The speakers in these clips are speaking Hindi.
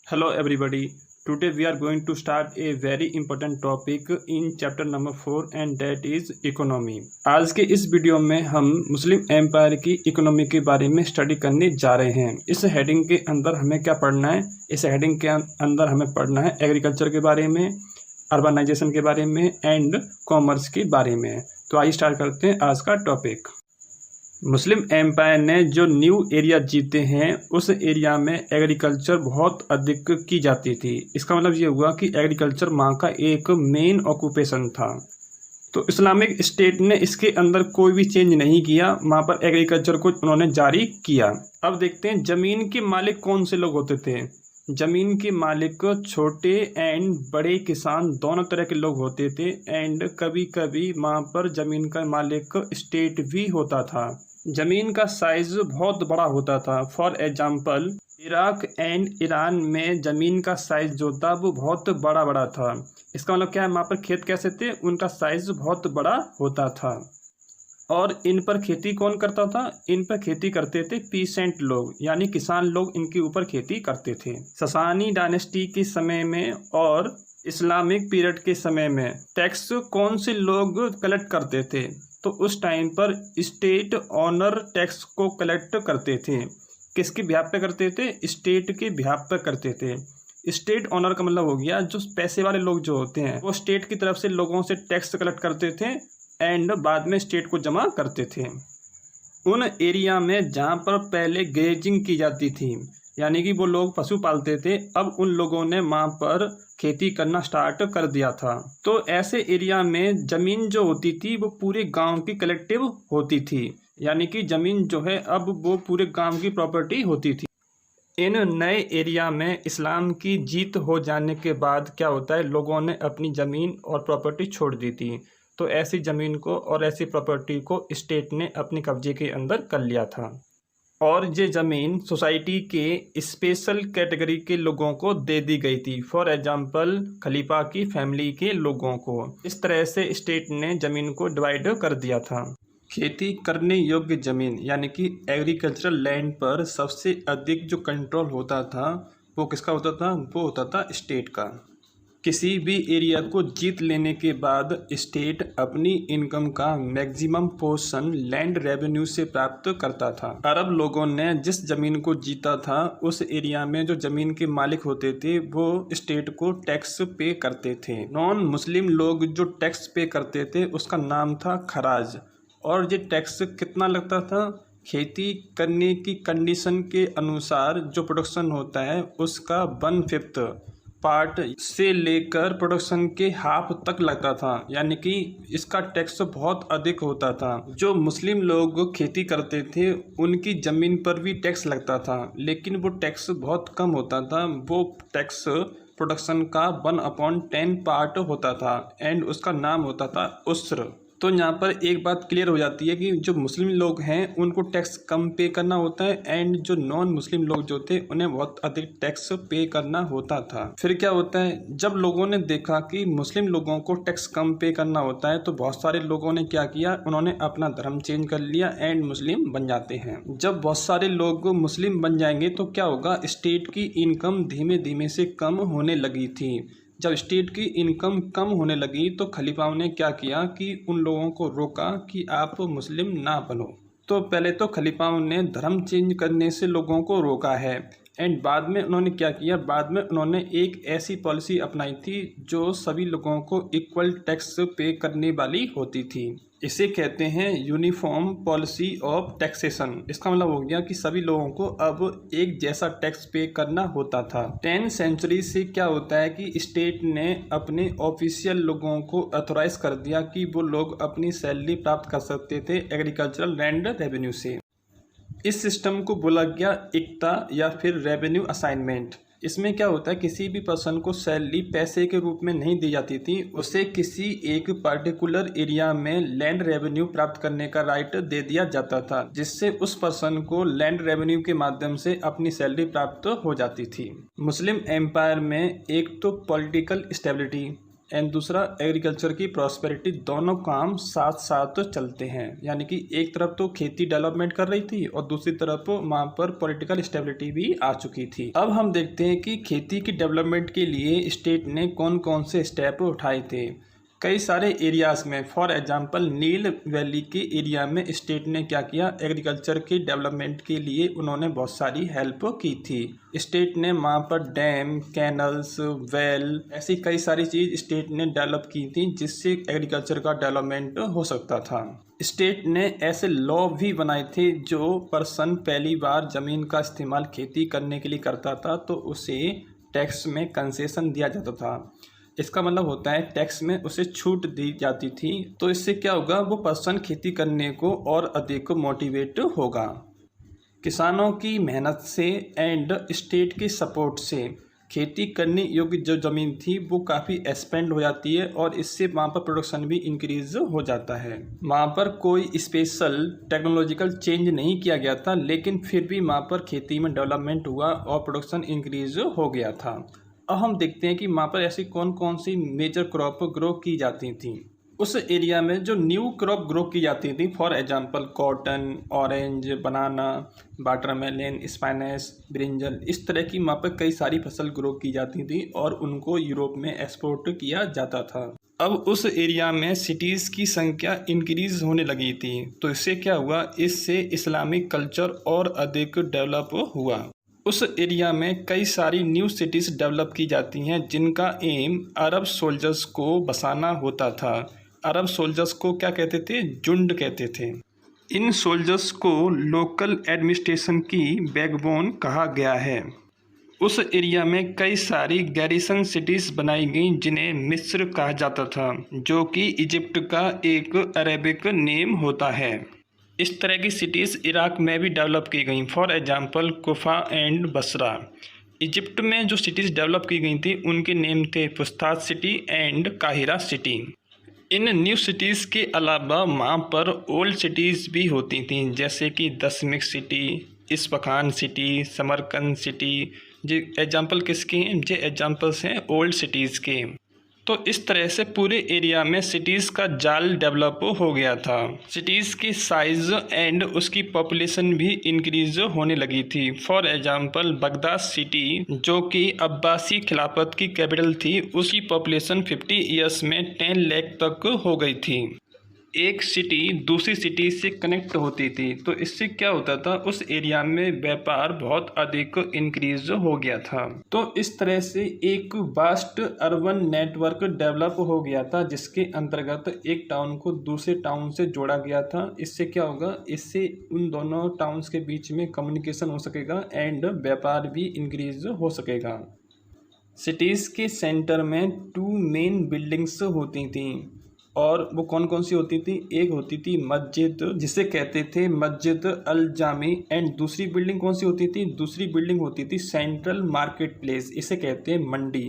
Hello everybody. Today we are going to start a very important topic in chapter number 4 and that is economy. आज के इस वीडियो में हम मुस्लिम एम्पायर की इकोनॉमी के बारे में स्टडी करने जा रहे हैं। इस हेडिंग के अंदर हमें क्या पढ़ना है? इस हेडिंग के अंदर हमें पढ़ना है एग्रीकल्चर के बारे में, अर्बनाइजेशन के बारे में एंड कॉमर्स के बारे में। तो आइए स्टार्ट करते हैं आज का टॉपिक। मुस्लिम एम्पायर ने जो न्यू एरिया जीते हैं उस एरिया में एग्रीकल्चर बहुत अधिक की जाती थी। इसका मतलब ये हुआ कि एग्रीकल्चर वहाँ का एक मेन ऑक्यूपेशन था। तो इस्लामिक स्टेट ने इसके अंदर कोई भी चेंज नहीं किया, वहाँ पर एग्रीकल्चर को उन्होंने जारी किया। अब देखते हैं ज़मीन के मालिक कौन से लोग होते थे। ज़मीन के मालिक छोटे एंड बड़े किसान दोनों तरह के लोग होते थे एंड कभी कभी वहाँ पर ज़मीन का मालिक स्टेट भी होता था। ज़मीन का साइज़ बहुत बड़ा होता था। For example Iraq and Iran में ज़मीन का साइज़ जो था वो बहुत बड़ा था। इसका मतलब क्या है, वहाँ पर खेत कैसे थे, उनका साइज़ बहुत बड़ा होता था। और इन पर खेती कौन करता था? इन पर खेती करते थे पीसेंट लोग, यानी किसान लोग इनके ऊपर खेती करते थे। ससानी डायनेस्टी के समय में और इस्लामिक पीरियड के समय में टैक्स कौन से लोग कलेक्ट करते थे? तो उस टाइम पर स्टेट ऑनर टैक्स को कलेक्ट करते थे। किसके बिहाफ पे करते थे? स्टेट के बिहाफ पे करते थे। स्टेट ऑनर का मतलब हो गया जो पैसे वाले लोग जो होते हैं वो स्टेट की तरफ से लोगों से टैक्स कलेक्ट करते थे एंड बाद में स्टेट को जमा करते थे। उन एरिया में जहाँ पर पहले ग्रेजिंग की जाती थी, यानी कि वो लोग पशु पालते थे, अब उन लोगों ने वहाँ पर खेती करना स्टार्ट कर दिया था। तो ऐसे एरिया में ज़मीन जो होती थी वो पूरे गांव की कलेक्टिव होती थी, यानी कि ज़मीन जो है अब वो पूरे गांव की प्रॉपर्टी होती थी। इन नए एरिया में इस्लाम की जीत हो जाने के बाद क्या होता है, लोगों ने अपनी ज़मीन और प्रॉपर्टी छोड़ दी थी। तो ऐसी ज़मीन को और ऐसी प्रॉपर्टी को स्टेट ने अपने कब्जे के अंदर कर लिया था और ये ज़मीन सोसाइटी के स्पेशल कैटेगरी के लोगों को दे दी गई थी। फॉर एग्जांपल खलीफा की फैमिली के लोगों को। इस तरह से स्टेट ने ज़मीन को डिवाइड कर दिया था। खेती करने योग्य ज़मीन यानी कि एग्रीकल्चरल लैंड पर सबसे अधिक जो कंट्रोल होता था वो किसका होता था? वो होता था स्टेट का। किसी भी एरिया को जीत लेने के बाद स्टेट अपनी इनकम का मैक्सिमम पोर्शन लैंड रेवेन्यू से प्राप्त करता था। अरब लोगों ने जिस ज़मीन को जीता था उस एरिया में जो ज़मीन के मालिक होते थे वो स्टेट को टैक्स पे करते थे। नॉन मुस्लिम लोग जो टैक्स पे करते थे उसका नाम था खराज। और ये टैक्स कितना लगता था? खेती करने की कंडीशन के अनुसार जो प्रोडक्शन होता है उसका 1/5 पार्ट से लेकर प्रोडक्शन के हाफ तक लगता था, यानी कि इसका टैक्स बहुत अधिक होता था। जो मुस्लिम लोग खेती करते थे उनकी ज़मीन पर भी टैक्स लगता था, लेकिन वो टैक्स बहुत कम होता था। वो टैक्स प्रोडक्शन का 1/10 पार्ट होता था एंड उसका नाम होता था उस्र। तो यहाँ पर एक बात क्लियर हो जाती है कि जो मुस्लिम लोग हैं उनको टैक्स कम पे करना होता है एंड जो नॉन मुस्लिम लोग जो थे उन्हें बहुत अधिक टैक्स पे करना होता था। फिर क्या होता है, जब लोगों ने देखा कि मुस्लिम लोगों को टैक्स कम पे करना होता है तो बहुत सारे लोगों ने क्या किया, उन्होंने अपना धर्म चेंज कर लिया एंड मुस्लिम बन जाते हैं। जब बहुत सारे लोग मुस्लिम बन जाएंगे तो क्या होगा, स्टेट की इनकम धीमे धीमे से कम होने लगी थी। जब स्टेट की इनकम कम होने लगी तो खलीफाओं ने क्या किया कि उन लोगों को रोका कि आप मुस्लिम ना बनो। तो पहले तो खलीफाओं ने धर्म चेंज करने से लोगों को रोका है एंड बाद में उन्होंने क्या किया, बाद में उन्होंने एक ऐसी पॉलिसी अपनाई थी जो सभी लोगों को इक्वल टैक्स पे करने वाली होती थी। इसे कहते हैं यूनिफॉर्म पॉलिसी ऑफ टैक्सेशन। इसका मतलब हो गया कि सभी लोगों को अब एक जैसा टैक्स पे करना होता था। 10th सेंचुरी से क्या होता है कि स्टेट ने अपने ऑफिशियल लोगों को अथोराइज कर दिया कि वो लोग अपनी सैलरी प्राप्त कर सकते थे एग्रीकल्चरल लैंड रेवेन्यू से। इस सिस्टम को बोला गया इक्ता या फिर रेवेन्यू असाइनमेंट। इसमें क्या होता है, किसी भी पर्सन को सैलरी पैसे के रूप में नहीं दी जाती थी, उसे किसी एक पर्टिकुलर एरिया में लैंड रेवेन्यू प्राप्त करने का राइट दे दिया जाता था, जिससे उस पर्सन को लैंड रेवेन्यू के माध्यम से अपनी सैलरी प्राप्त हो जाती थी। मुस्लिम एम्पायर में एक तो पॉलिटिकल स्टेबिलिटी एंड दूसरा एग्रीकल्चर की प्रॉस्पेरिटी, दोनों काम साथ साथ चलते हैं। यानी कि एक तरफ तो खेती डेवलपमेंट कर रही थी और दूसरी तरफ वहाँ पर पॉलिटिकल स्टेबिलिटी भी आ चुकी थी। अब हम देखते हैं कि खेती की डेवलपमेंट के लिए स्टेट ने कौन कौन से स्टेप उठाए थे। कई सारे एरियाज़ में, फॉर एग्जांपल नील वैली के एरिया में स्टेट ने क्या किया, एग्रीकल्चर के डेवलपमेंट के लिए उन्होंने बहुत सारी हेल्प की थी। स्टेट ने वहाँ पर डैम, कैनल्स, वेल, ऐसी कई सारी चीज़ स्टेट ने डेवलप की थी जिससे एग्रीकल्चर का डेवलपमेंट हो सकता था। स्टेट ने ऐसे लॉ भी बनाए थे, जो पर्सन पहली बार ज़मीन का इस्तेमाल खेती करने के लिए करता था तो उसे टैक्स में कंसेशन दिया जाता था। इसका मतलब होता है टैक्स में उसे छूट दी जाती थी। तो इससे क्या होगा, वो पर्सन खेती करने को और अधिक मोटिवेट होगा। किसानों की मेहनत से एंड स्टेट के सपोर्ट से खेती करने योग्य जो ज़मीन थी वो काफ़ी एक्सपेंड हो जाती है और इससे वहाँ पर प्रोडक्शन भी इंक्रीज हो जाता है। वहाँ पर कोई स्पेशल टेक्नोलॉजिकल चेंज नहीं किया गया था, लेकिन फिर भी वहाँ पर खेती में डेवलपमेंट हुआ और प्रोडक्शन इंक्रीज हो गया था। अब हम देखते हैं कि वहाँ पर ऐसी कौन कौन सी मेजर क्रॉप ग्रो की जाती थी। उस एरिया में जो न्यू क्रॉप ग्रो की जाती थी, for example cotton, orange, banana, watermelon, spinous, brinjal, इस तरह की वहाँ पर कई सारी फसल ग्रो की जाती थी और उनको यूरोप में एक्सपोर्ट किया जाता था। अब उस एरिया में सिटीज़ की संख्या इंक्रीज होने लगी थी, तो इससे क्या हुआ, इससे इस्लामिक कल्चर और अधिक डेवलप हुआ। उस एरिया में कई सारी न्यू सिटीज़ डेवलप की जाती हैं जिनका एम अरब सोल्जर्स को बसाना होता था। अरब सोल्जर्स को क्या कहते थे, झुंड कहते थे। इन सोल्जर्स को लोकल एडमिनिस्ट्रेशन की बैकबोन कहा गया है। उस एरिया में कई सारी गैरिसन सिटीज़ बनाई गई जिन्हें मिस्र कहा जाता था, जो कि इजिप्ट का एक अरेबिक नेम होता है। इस तरह की सिटीज़ इराक में भी डेवलप की गई, for example Kufa and Basra. Egypt में जो सिटीज़ डेवलप की गई थी उनके नेम थे फुस्तात सिटी एंड काहिरा सिटी। इन न्यू सिटीज़ के अलावा वहाँ पर ओल्ड सिटीज़ भी होती थी, जैसे कि दशमिक city, Isfahan city, Samarkand city. ये एग्जांपल किसके हैं, ये एग्जांपल्स हैं ओल्ड सिटीज़ के। तो इस तरह से पूरे एरिया में सिटीज़ का जाल डेवलप हो गया था। सिटीज़ की साइज़ एंड उसकी पॉपुलेशन भी इंक्रीज होने लगी थी। फॉर एग्जांपल बगदाद सिटी, जो कि अब्बासी खिलाफत की कैपिटल थी, उसकी पॉपुलेशन 50 ईयर्स में 10 लाख तक हो गई थी। एक सिटी दूसरी सिटी से कनेक्ट होती थी, तो इससे क्या होता था, उस एरिया में व्यापार बहुत अधिक इंक्रीज हो गया था। तो इस तरह से एक वास्ट अर्बन नेटवर्क डेवलप हो गया था जिसके अंतर्गत एक टाउन को दूसरे टाउन से जोड़ा गया था। इससे क्या होगा, इससे उन दोनों टाउन्स के बीच में कम्युनिकेशन हो सकेगा एंड व्यापार भी इंक्रीज हो सकेगा। सिटीज़ के सेंटर में 2 मेन बिल्डिंग्स होती थी और वो कौन कौन सी होती थी, एक होती थी मस्जिद जिसे कहते थे मस्जिद अल जामी, एंड दूसरी बिल्डिंग कौन सी होती थी, दूसरी बिल्डिंग होती थी सेंट्रल मार्केट प्लेस, इसे कहते हैं मंडी।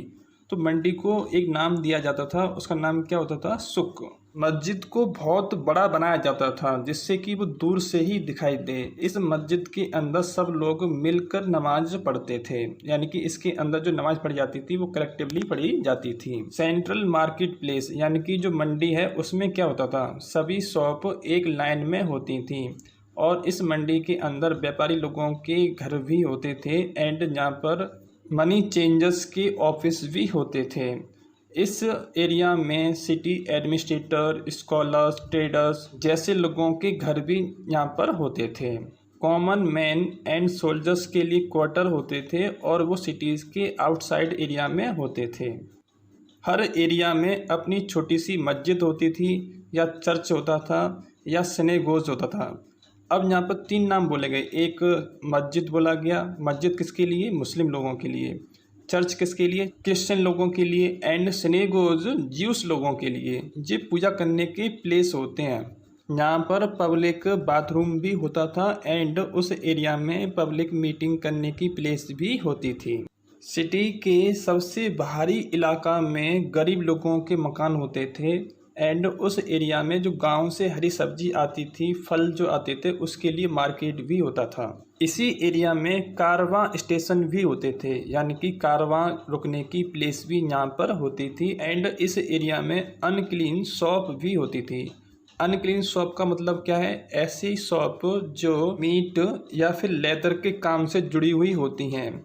तो मंडी को एक नाम दिया जाता था, उसका नाम क्या होता था, सुक। मस्जिद को बहुत बड़ा बनाया जाता था जिससे कि वो दूर से ही दिखाई दे। इस मस्जिद के अंदर सब लोग मिलकर नमाज पढ़ते थे, यानी कि इसके अंदर जो नमाज पढ़ी जाती थी वो कलेक्टिवली पढ़ी जाती थी। सेंट्रल मार्केट प्लेस यानी कि जो मंडी है उसमें क्या होता था, सभी शॉप एक लाइन में होती थी और इस मंडी के अंदर व्यापारी लोगों के घर भी होते थे एंड यहाँ पर मनी चेंजर्स के ऑफिस भी होते थे। इस एरिया में सिटी एडमिनिस्ट्रेटर, स्कॉलर्स, ट्रेडर्स जैसे लोगों के घर भी यहाँ पर होते थे। कॉमन मैन एंड सोल्जर्स के लिए क्वार्टर होते थे और वो सिटीज़ के आउटसाइड एरिया में होते थे। हर एरिया में अपनी छोटी सी मस्जिद होती थी या चर्च होता था या सिनेगोज होता था। अब यहाँ पर 3 नाम बोले गए, एक मस्जिद बोला गया, मस्जिद किसके लिए, मुस्लिम लोगों के लिए, चर्च किसके लिए, क्रिश्चियन लोगों के लिए, एंड सिनेगोज ज्यूस लोगों के लिए। ये पूजा करने के प्लेस होते हैं। यहाँ पर पब्लिक बाथरूम भी होता था एंड उस एरिया में पब्लिक मीटिंग करने की प्लेस भी होती थी। सिटी के सबसे बाहरी इलाका में गरीब लोगों के मकान होते थे एंड उस एरिया में जो गांव से हरी सब्जी आती थी, फल जो आते थे, उसके लिए मार्केट भी होता था। इसी एरिया में कारवां स्टेशन भी होते थे, यानी कि कारवां रुकने की प्लेस भी यहाँ पर होती थी। एंड इस एरिया में अनक्लीन शॉप भी होती थी। अनक्लीन शॉप का मतलब क्या है? ऐसी शॉप जो मीट या फिर लेदर के काम से जुड़ी हुई होती हैं।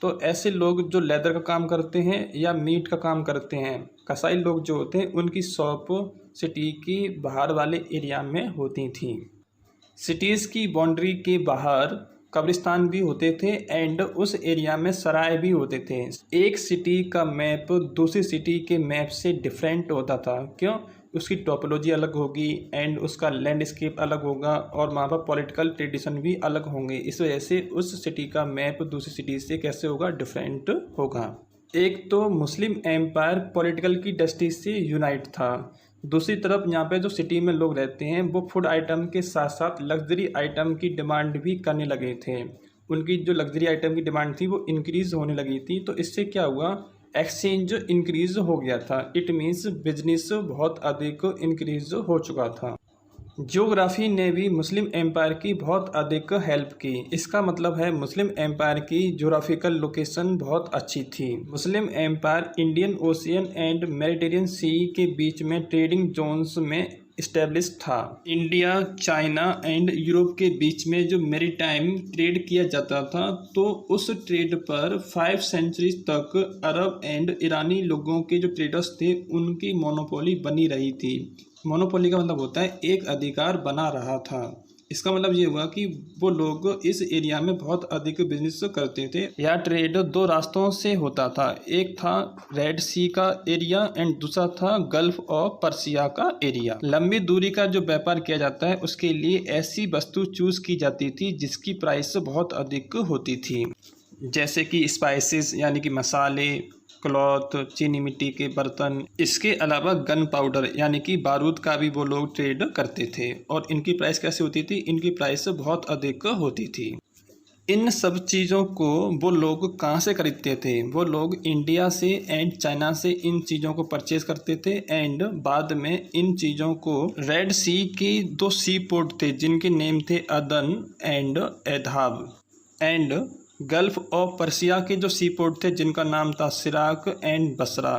तो ऐसे लोग जो लेदर का काम करते हैं या मीट का काम करते हैं, कसाई लोग जो होते हैं, उनकी शॉप सिटी की बाहर वाले एरिया में होती थी। सिटीज़ की बाउंड्री के बाहर कब्रिस्तान भी होते थे एंड उस एरिया में सराय भी होते थे। एक सिटी का मैप दूसरी सिटी के मैप से डिफरेंट होता था। क्यों? उसकी टोपोलॉजी अलग होगी एंड उसका लैंडस्केप अलग होगा और वहाँ पर पॉलिटिकल ट्रेडिशन भी अलग होंगे। इस वजह से उस सिटी का मैप दूसरी सिटी से कैसे होगा? डिफरेंट होगा। एक तो मुस्लिम एम्पायर पॉलिटिकल की दृष्टि से यूनाइट था। दूसरी तरफ यहाँ पे जो सिटी में लोग रहते हैं वो फूड आइटम के साथ साथ लग्जरी आइटम की डिमांड भी करने लगे थे। उनकी जो लग्जरी आइटम की डिमांड थी वो इंक्रीज़ होने लगी थी। तो इससे क्या हुआ? एक्सचेंज इंक्रीज़ हो गया था। इट मीन्स बिजनेस बहुत अधिक इंक्रीज़ हो चुका था। ज्योग्राफी ने भी मुस्लिम एम्पायर की बहुत अधिक हेल्प की। इसका मतलब है मुस्लिम एम्पायर की ज्योग्राफिकल लोकेशन बहुत अच्छी थी। Muslim empire Indian ocean and Mediterranean sea के बीच में ट्रेडिंग जोन्स में इस्टेब्लिश था। इंडिया, चाइना एंड यूरोप के बीच में जो मैरीटाइम ट्रेड किया जाता था, तो उस ट्रेड पर 5 सेंचुरीज तक अरब एंड ईरानी लोगों के जो ट्रेडर्स थे उनकी मोनोपोली बनी रही थी। मोनोपोली का मतलब होता है एक अधिकार बना रहा था। इसका मतलब ये हुआ कि वो लोग इस एरिया में बहुत अधिक बिजनेस करते थे। यह ट्रेड 2 रास्तों से होता था। एक था रेड सी का एरिया एंड दूसरा था गल्फ ऑफ पर्सिया का एरिया। लंबी दूरी का जो व्यापार किया जाता है उसके लिए ऐसी वस्तु चूज की जाती थी जिसकी प्राइस बहुत अधिक होती थी, जैसे कि स्पाइसेस यानी कि मसाले, क्लॉथ, चीनी मिट्टी के बर्तन। इसके अलावा गन पाउडर यानी कि बारूद का भी वो लोग ट्रेड करते थे। और इनकी प्राइस कैसे होती थी? इनकी प्राइस बहुत अधिक होती थी। इन सब चीज़ों को वो लोग कहाँ से खरीदते थे? वो लोग इंडिया से एंड चाइना से इन चीज़ों को परचेज करते थे एंड बाद में इन चीज़ों को रेड सी के 2 सी पोर्ट थे जिनके नेम थे Aden and Aidhab, and gulf of Persia के जो सी पोर्ट थे जिनका नाम था सिराक एंड बसरा।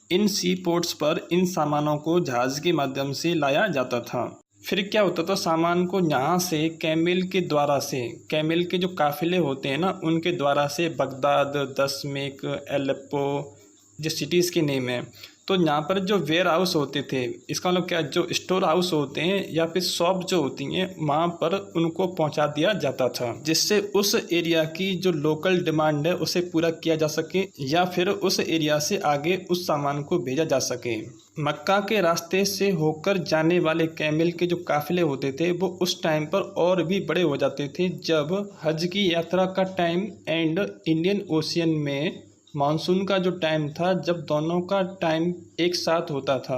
इन सी पोर्ट्स पर इन सामानों को जहाज़ के माध्यम से लाया जाता था। फिर क्या होता था? सामान को यहाँ से कैमिल के द्वारा से, कैमिल के जो काफ़िले होते हैं ना, उनके द्वारा से बगदाद, दशमेक, एलेप्पो, जो सिटीज़ के नेम है, तो यहाँ पर जो वेयर हाउस होते थे, इसका मतलब क्या, जो स्टोर हाउस होते हैं या फिर शॉप जो होती हैं, वहाँ पर उनको पहुँचा दिया जाता था, जिससे उस एरिया की जो लोकल डिमांड है उसे पूरा किया जा सके या फिर उस एरिया से आगे उस सामान को भेजा जा सके। मक्का के रास्ते से होकर जाने वाले कैमिल के जो काफ़िले होते थे वो उस टाइम पर और भी बड़े हो जाते थे जब हज की यात्रा का टाइम एंड इंडियन ओशियन में मानसून का जो टाइम था, जब दोनों का टाइम एक साथ होता था।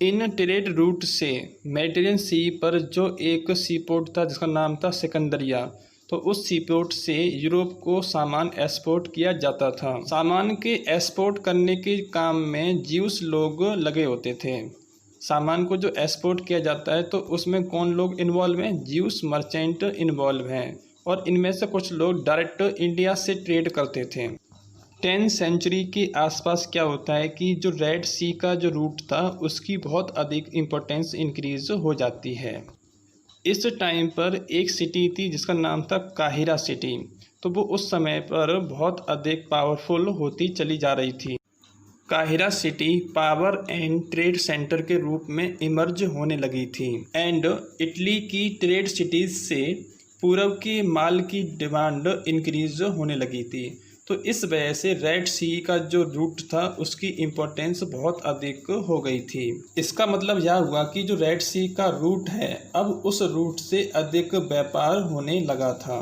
इन ट्रेड रूट से मेडिटेरियन सी पर जो एक सी पोर्ट था जिसका नाम था सिकंदरिया, तो उस सी पोर्ट से यूरोप को सामान एक्सपोर्ट किया जाता था। सामान के एक्सपोर्ट करने के काम में ज्यूस लोग लगे होते थे। सामान को जो एक्सपोर्ट किया जाता है तो उसमें कौन लोग इन्वॉल्व हैं? ज्यूस मर्चेंट इन्वॉल्व हैं और इनमें से कुछ लोग डायरेक्ट इंडिया से ट्रेड करते थे। 10th सेंचुरी के आसपास क्या होता है कि जो रेड सी का जो रूट था उसकी बहुत अधिक इम्पोर्टेंस इंक्रीज हो जाती है। इस टाइम पर एक सिटी थी जिसका नाम था काहिरा सिटी, तो वो उस समय पर बहुत अधिक पावरफुल होती चली जा रही थी। Cairo city power and trade centre के रूप में इमर्ज होने लगी थी एंड इटली की ट्रेड सिटीज़ से पूर्व के माल की डिमांड इंक्रीज होने लगी थी। तो इस वजह से रेड सी का जो रूट था उसकी इम्पोर्टेंस बहुत अधिक हो गई थी। इसका मतलब यह हुआ कि जो रेड सी का रूट है अब उस रूट से अधिक व्यापार होने लगा था।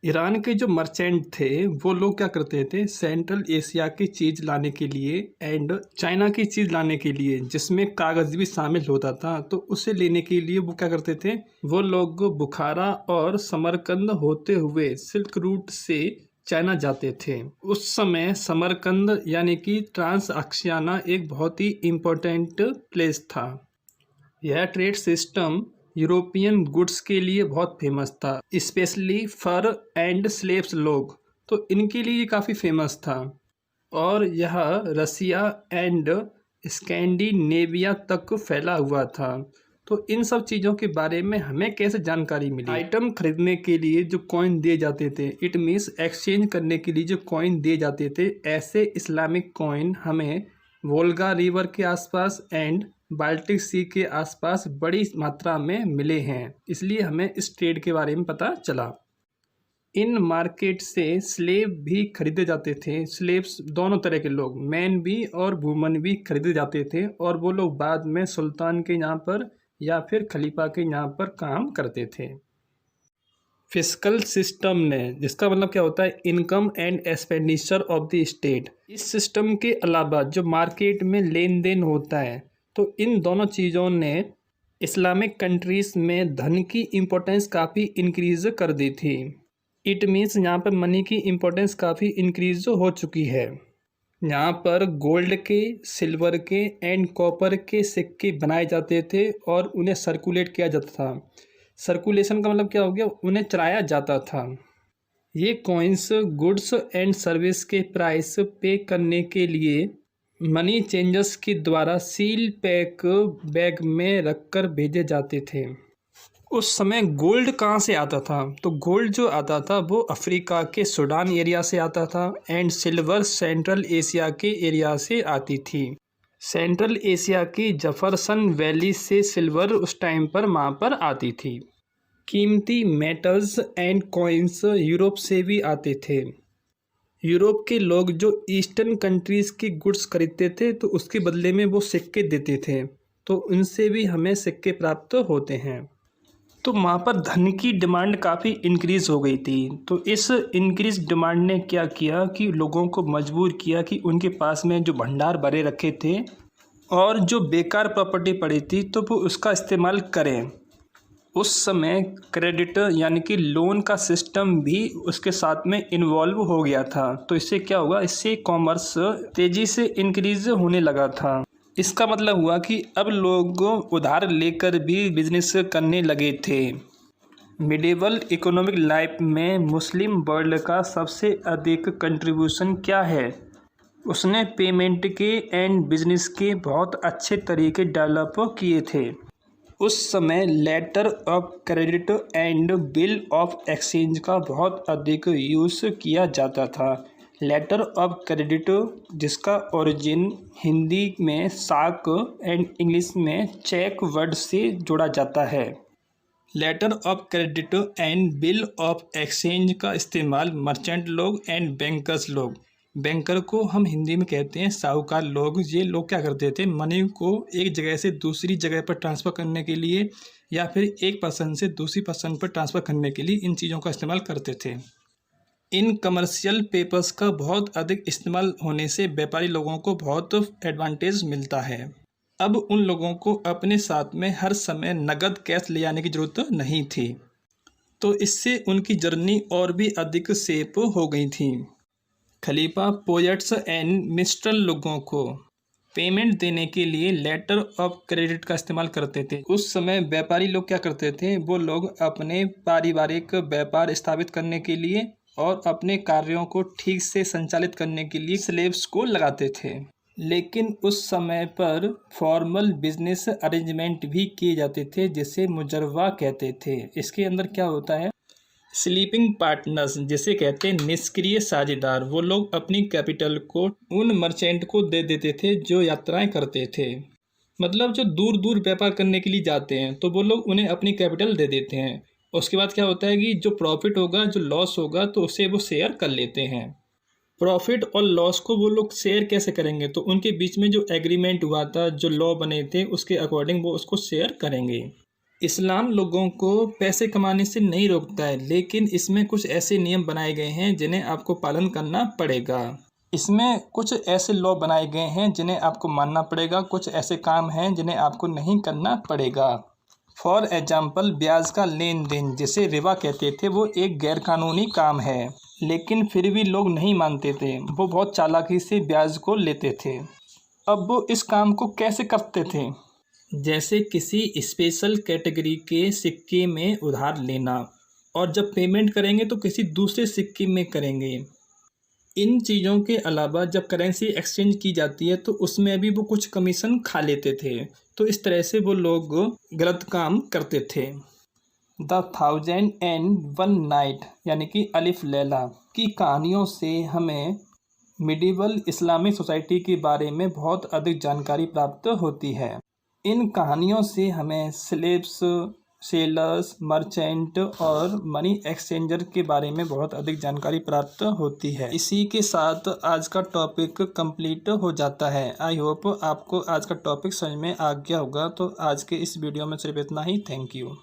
ईरान के जो मर्चेंट थे वो लोग क्या करते थे? सेंट्रल एशिया की चीज़ लाने के लिए एंड चाइना की चीज़ लाने के लिए, जिसमें कागज़ भी शामिल होता था, तो उसे लेने के लिए वो क्या करते थे? वो लोग बुखारा और समरकंद होते हुए सिल्क रूट से चाइना जाते थे। उस समय समरकंद यानी कि ट्रांस अक्सियाना एक बहुत ही इम्पोर्टेंट प्लेस था। यह ट्रेड सिस्टम यूरोपियन गुड्स के लिए बहुत फेमस था, स्पेशली फर एंड स्लेव्स लोग, तो इनके लिए ये काफ़ी फेमस था। और यह रसिया एंड स्कैंडिनेविया तक फैला हुआ था। तो इन सब चीज़ों के बारे में हमें कैसे जानकारी मिली? आइटम खरीदने के लिए जो कॉइन दिए जाते थे, इट मीन्स एक्सचेंज करने के लिए जो कॉइन दिए जाते थे, ऐसे इस्लामिक कॉइन हमें वोल्गा रिवर के आसपास एंड बाल्टिक सी के आसपास बड़ी मात्रा में मिले हैं, इसलिए हमें इस ट्रेड के बारे में पता चला। इन मार्केट से स्लेव भी खरीदे जाते थे। स्लेव्स दोनों तरह के लोग, मैन भी और वुमन भी खरीदे जाते थे, और वो लोग बाद में सुल्तान के यहाँ पर या फिर खलीफा के यहाँ पर काम करते थे। फिस्कल सिस्टम ने, जिसका मतलब क्या होता है, income and expenditure of the state. इस सिस्टम के अलावा जो मार्केट में लेन देन होता है, तो इन दोनों चीज़ों ने इस्लामिक कंट्रीज़ में धन की इम्पोर्टेंस काफ़ी इंक्रीज़ कर दी थी। इट मीन्स यहाँ पर मनी की इम्पोर्टेंस काफ़ी इंक्रीज़ हो चुकी है। यहाँ पर गोल्ड के, सिल्वर के एंड कॉपर के सिक्के बनाए जाते थे और उन्हें सर्कुलेट किया जाता था। सर्कुलेशन का मतलब क्या हो गया, उन्हें चलाया जाता था। ये कॉइन्स गुड्स एंड सर्विस के प्राइस पे करने के लिए मनी चेंजर्स के द्वारा सील पैक बैग में रखकर भेजे जाते थे। उस समय गोल्ड कहाँ से आता था, तो गोल्ड जो आता था वो अफ्रीका के सूडान एरिया से आता था एंड सिल्वर सेंट्रल एशिया के एरिया से आती थी। सेंट्रल एशिया की जफरसन वैली से सिल्वर उस टाइम पर वहाँ पर आती थी। कीमती मेटल्स एंड कॉइन्स यूरोप से भी आते थे। यूरोप के लोग जो ईस्टर्न कंट्रीज़ की गुड्स खरीदते थे तो उसके बदले में वो सिक्के देते थे, तो उनसे भी हमें सिक्के प्राप्त होते हैं। तो वहाँ पर धन की डिमांड काफ़ी इंक्रीज़ हो गई थी। तो इस इंक्रीज डिमांड ने क्या किया कि लोगों को मजबूर किया कि उनके पास में जो भंडार भरे रखे थे और जो बेकार प्रॉपर्टी पड़ी थी तो वो उसका इस्तेमाल करें। उस समय क्रेडिट यानी कि लोन का सिस्टम भी उसके साथ में इन्वॉल्व हो गया था। तो इससे क्या हुआ, इससे कॉमर्स तेज़ी से इंक्रीज़ होने लगा था। इसका मतलब हुआ कि अब लोग उधार लेकर भी बिजनेस करने लगे थे। मिडिवल इकोनॉमिक लाइफ में मुस्लिम वर्ल्ड का सबसे अधिक कंट्रीब्यूशन क्या है, उसने पेमेंट के एंड बिजनेस के बहुत अच्छे तरीके डेवलप किए थे। उस समय letter of credit and bill of exchange का बहुत अधिक यूज़ किया जाता था। लेटर ऑफ क्रेडिट, जिसका ओरिजिन हिंदी में साक एंड इंग्लिश में चेक वर्ड से जोड़ा जाता है। Letter of credit and bill of exchange का इस्तेमाल मर्चेंट लोग एंड बैंकर्स लोग, बैंकर को हम हिंदी में कहते हैं साहूकार लोग, ये लोग क्या करते थे, मनी को एक जगह से दूसरी जगह पर ट्रांसफ़र करने के लिए या फिर एक पर्सन से दूसरी पर्सन पर ट्रांसफ़र करने के लिए इन चीज़ों का इस्तेमाल करते थे। इन कमर्शियल पेपर्स का बहुत अधिक इस्तेमाल होने से व्यापारी लोगों को बहुत एडवांटेज मिलता है। अब उन लोगों को अपने साथ में हर समय नगद कैश ले जाने की ज़रूरत नहीं थी, तो इससे उनकी जर्नी और भी अधिक सेफ हो गई थी। खलीफा पोएट्स एंड मिनिस्टर लोगों को पेमेंट देने के लिए लेटर ऑफ क्रेडिट का इस्तेमाल करते थे। उस समय व्यापारी लोग क्या करते थे, वो लोग अपने पारिवारिक व्यापार स्थापित करने के लिए और अपने कार्यों को ठीक से संचालित करने के लिए स्लेव्स को लगाते थे। लेकिन उस समय पर फॉर्मल बिजनेस अरेंजमेंट भी किए जाते थे, जिसे मुजर्वा कहते थे। इसके अंदर क्या होता है, स्लीपिंग पार्टनर्स जिसे कहते हैं निष्क्रिय साझेदार, वो लोग अपनी कैपिटल को उन मर्चेंट को दे देते थे जो यात्राएं करते थे। मतलब जो दूर दूर व्यापार करने के लिए जाते हैं तो वो लोग उन्हें अपनी कैपिटल दे देते हैं। उसके बाद क्या होता है कि जो प्रॉफिट होगा, जो लॉस होगा, तो उसे वो शेयर कर लेते हैं। प्रॉफिट और लॉस को वो लोग शेयर कैसे करेंगे, तो उनके बीच में जो एग्रीमेंट हुआ था, जो लॉ बने थे, उसके अकॉर्डिंग वो उसको शेयर करेंगे। इस्लाम लोगों को पैसे कमाने से नहीं रोकता है, लेकिन इसमें कुछ ऐसे नियम बनाए गए हैं जिन्हें आपको पालन करना पड़ेगा। इसमें कुछ ऐसे लॉ बनाए गए हैं जिन्हें आपको मानना पड़ेगा, कुछ ऐसे काम हैं जिन्हें आपको नहीं करना पड़ेगा। फॉर एग्जाम्पल, ब्याज का लेन देन जिसे रिबा कहते थे, वो एक गैरकानूनी काम है, लेकिन फिर भी लोग नहीं मानते थे। वो बहुत चालाकी से ब्याज को लेते थे। अब वो इस काम को कैसे करते थे, जैसे किसी स्पेशल कैटेगरी के सिक्के में उधार लेना, और जब पेमेंट करेंगे तो किसी दूसरे सिक्के में करेंगे। इन चीज़ों के अलावा जब करेंसी एक्सचेंज की जाती है तो उसमें भी वो कुछ कमीशन खा लेते थे। तो इस तरह से वो लोग गलत काम करते थे। द 1001 नाइट यानी कि अलिफ लैला की कहानियों से हमें मिडिवल इस्लामिक सोसाइटी के बारे में बहुत अधिक जानकारी प्राप्त होती है। इन कहानियों से हमें स्लेव्स, सेलर्स, मर्चेंट और मनी एक्सचेंजर के बारे में बहुत अधिक जानकारी प्राप्त होती है। इसी के साथ आज का टॉपिक कंप्लीट हो जाता है। आई होप आपको आज का टॉपिक समझ में आ गया होगा। तो आज के इस वीडियो में सिर्फ इतना ही। Thank you.